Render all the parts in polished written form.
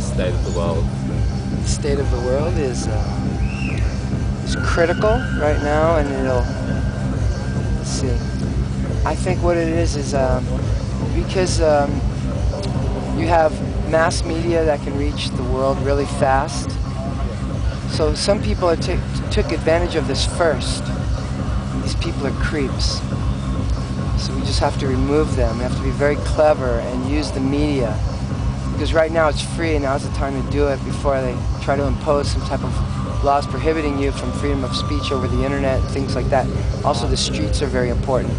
state of the world? The state of the world is critical right now, and let's see. I think what it is because you have mass media that can reach the world really fast. So some people took advantage of this first. These people are creeps. So we just have to remove them. We have to be very clever and use the media. Because right now it's free, and now's the time to do it before they try to impose some type of laws prohibiting you from freedom of speech over the internet and things like that. Also, the streets are very important.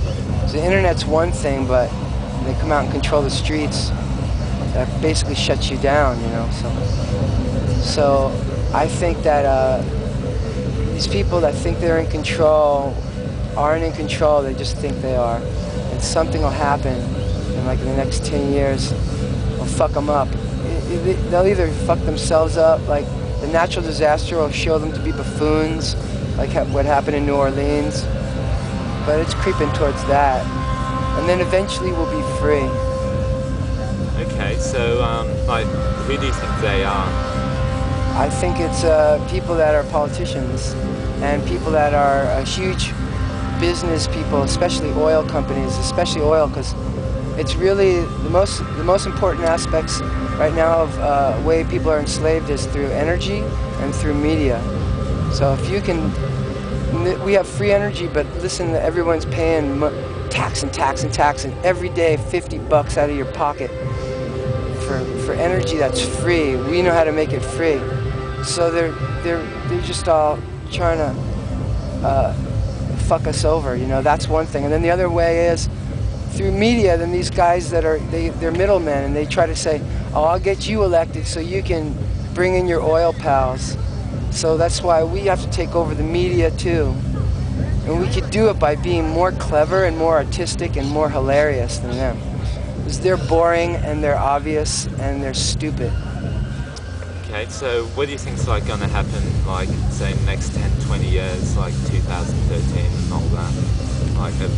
So the internet's one thing, but when they come out and control the streets, that basically shuts you down, you know. So I think that these people that think they're in control aren't in control. They just think they are, and something will happen in like the next 10 years. Will fuck them up. They'll either fuck themselves up, like the natural disaster will show them to be buffoons, like what happened in New Orleans. But it's creeping towards that, and then eventually we'll be free. Okay, so like, who do you think they are? I think it's people that are politicians and people that are huge business people, especially oil companies, especially oil, because it's really the most important aspects right now of way people are enslaved is through energy and through media. So if you can, we have free energy, but listen, everyone's paying tax and every day $50 out of your pocket for energy that's free. We know how to make it free. So they're just all trying to fuck us over, you know. That's one thing. And then the other way is through media. Then these guys that are they're middlemen, and they try to say, "Oh, I'll get you elected so you can bring in your oil pals." So that's why we have to take over the media too. And we could do it by being more clever and more artistic and more hilarious than them. Because they're boring and they're obvious and they're stupid. Okay, so what do you think is like going to happen, like, say, in the next 10, 20 years, like 2013 and all that?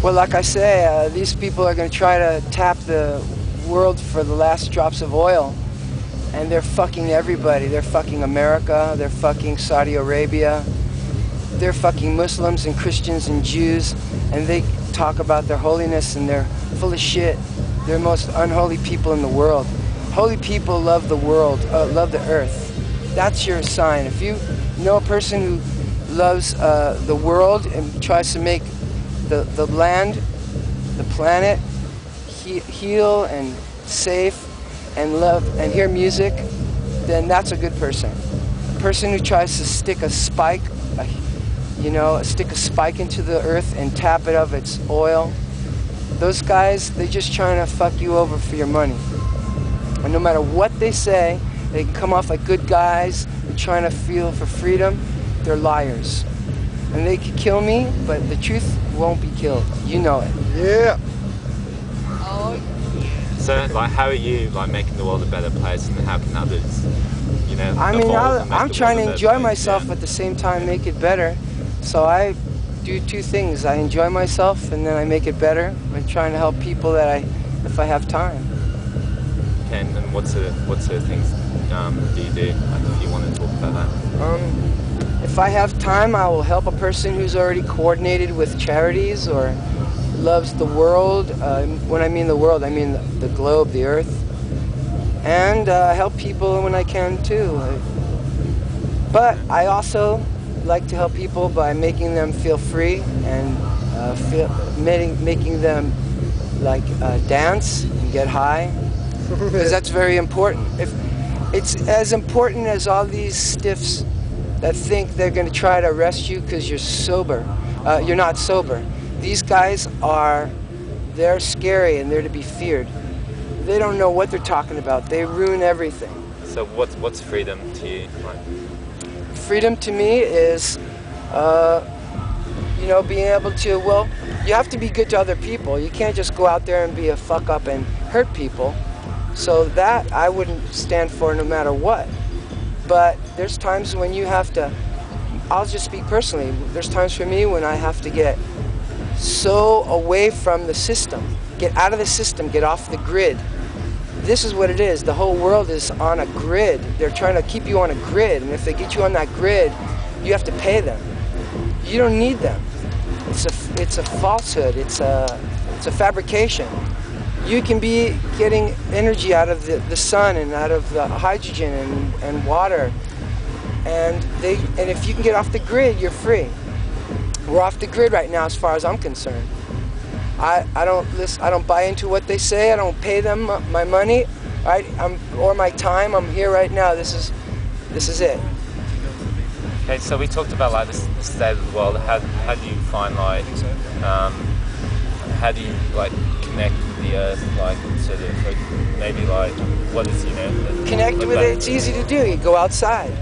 Well, like I say, these people are going to try to tap the world for the last drops of oil. And they're fucking everybody. They're fucking America. They're fucking Saudi Arabia. They're fucking Muslims and Christians and Jews. And they talk about their holiness, and they're full of shit. They're the most unholy people in the world. Holy people love the world, love the earth. That's your sign. If you know a person who loves the world and tries to make the land, the planet, heal and safe and love and hear music, then that's a good person. A person who tries to stick a spike, stick a spike into the earth and tap it of its oil, those guys, they're just trying to fuck you over for your money. And no matter what they say, they can come off like good guys, they're trying to feel for freedom, they're liars. And they could kill me, but the truth won't be killed. You know it. Yeah. Oh, so, like, how are you, like, making the world a better place, and how can others, you know, I mean, I'm trying to enjoy myself, yeah, at the same time make it better. So I do two things. I enjoy myself, and then I make it better by trying to help people if I have time. And what sort of things do you do, like, if you want to talk about that? If I have time, I will help a person who's already coordinated with charities or loves the world. When I mean the world, I mean the globe, the earth. And help people when I can too. But I also like to help people by making them feel free and making them like dance and get high. Because that's very important. If it's as important as all these stiffs that think they're going to try to arrest you because you're sober. You're not sober. These guys they're scary and they're to be feared. They don't know what they're talking about. They ruin everything. So what's freedom to you? Like? Freedom to me is, being able to, well, you have to be good to other people. You can't just go out there and be a fuck up and hurt people. So that I wouldn't stand for no matter what. But there's times when you have to, I'll just speak personally, there's times for me when I have to get so away from the system, get out of the system, get off the grid. this is what it is. The whole world is on a grid. They're trying to keep you on a grid, and if they get you on that grid, you have to pay them. You don't need them. It's a falsehood. It's a fabrication. You can be getting energy out of the sun and out of the hydrogen and water, and if you can get off the grid, you're free. We're off the grid right now, as far as I'm concerned. I don't buy into what they say. I don't pay them my money, right? Or my time. I'm here right now. This is it. Okay, so we talked about like the state of the world. How do you find like how do you like connect with the earth, like sort of like, maybe like what is connect with it? It's easy to do. You go outside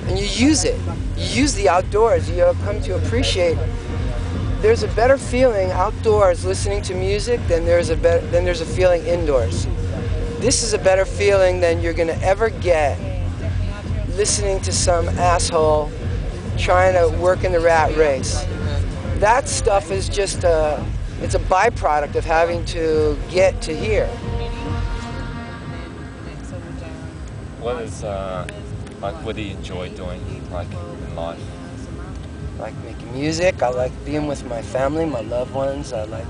and you use it. You use the outdoors. You come to appreciate. There's a better feeling outdoors listening to music than there's a feeling indoors. This is a better feeling than you're gonna ever get listening to some asshole trying to work in the rat race. That stuff is just it's a byproduct of having to get to here. What do you enjoy doing like in life? I like making music. I like being with my family, my loved ones. I like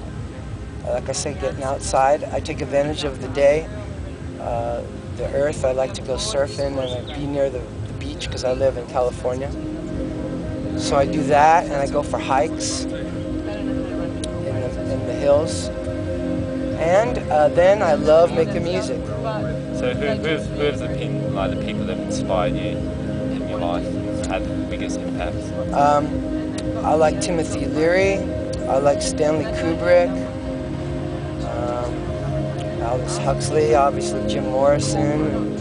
I say, getting outside. I take advantage of the day, the earth. I like to go surfing and be near the beach because I live in California. So I do that, and I go for hikes in the hills. And then I love making music. So who have the people that have inspired you in your life, had the biggest impact? I like Timothy Leary. I like Stanley Kubrick. Aldous Huxley, obviously Jim Morrison,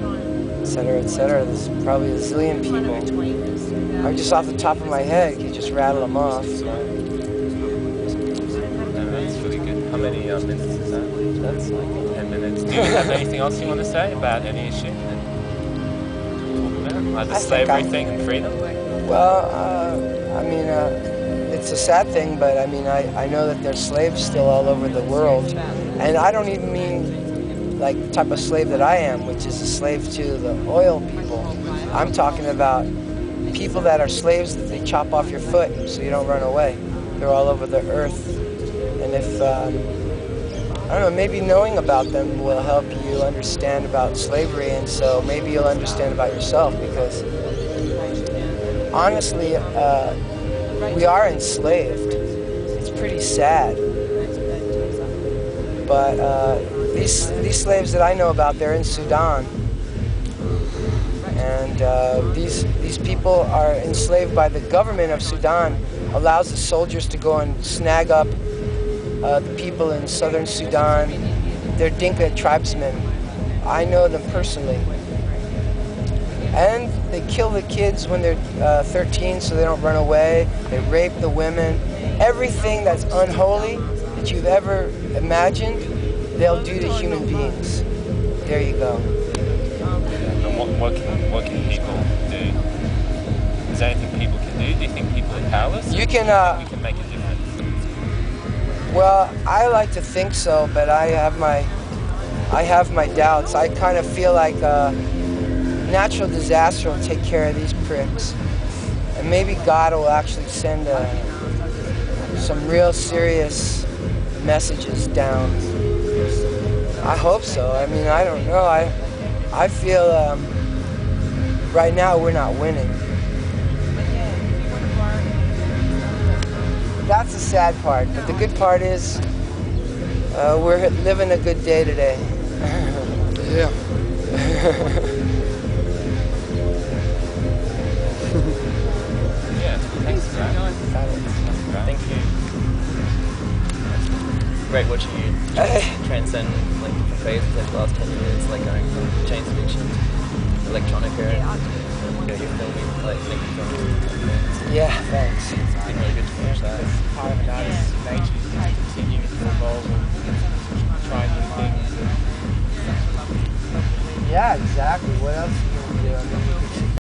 etc., etc. There's probably a zillion people. I'm just off the top of my head, you just rattle them off. So. That's really good. How many minutes is that? That's like 10 minutes. Do you have anything else you want to say about any issue? Like the slavery thing and freedom? Well, I mean, it's a sad thing, but I mean, I know that there's slaves still all over the world. And I don't even mean like the type of slave that I am, which is a slave to the oil people. I'm talking about people that are slaves that they chop off your foot so you don't run away. They're all over the earth. And if, I don't know, maybe knowing about them will help you understand about slavery, and so maybe you'll understand about yourself, because honestly, we are enslaved. It's pretty sad. But these slaves that I know about, they're in Sudan. And these people are enslaved by the government of Sudan, allows the soldiers to go and snag up the people in southern Sudan. They're Dinka tribesmen. I know them personally. And they kill the kids when they're 13 so they don't run away. They rape the women. Everything that's unholy that you've ever imagined, they'll do to human beings. There you go. And what can people do? Is there anything people can do? Do you think people are powerless? You can. We can make a difference. Well, I like to think so, but I have my doubts. I kind of feel like natural disaster will take care of these pricks, and maybe God will actually send some real serious messages down. I hope so. I mean, I don't know. I feel right now we're not winning. That's the sad part, but the good part is we're living a good day today. Yeah. Yeah, thanks for that. Thank you. Great watching you transcend like different phases like the last 10 years, like going from chains fiction to electronica, and you're filming, like making films. Yeah, thanks. It's been really good to watch that. Part of an artist's nature is to continue to evolve and try new things. Yeah, exactly. What else are you going to do? I mean,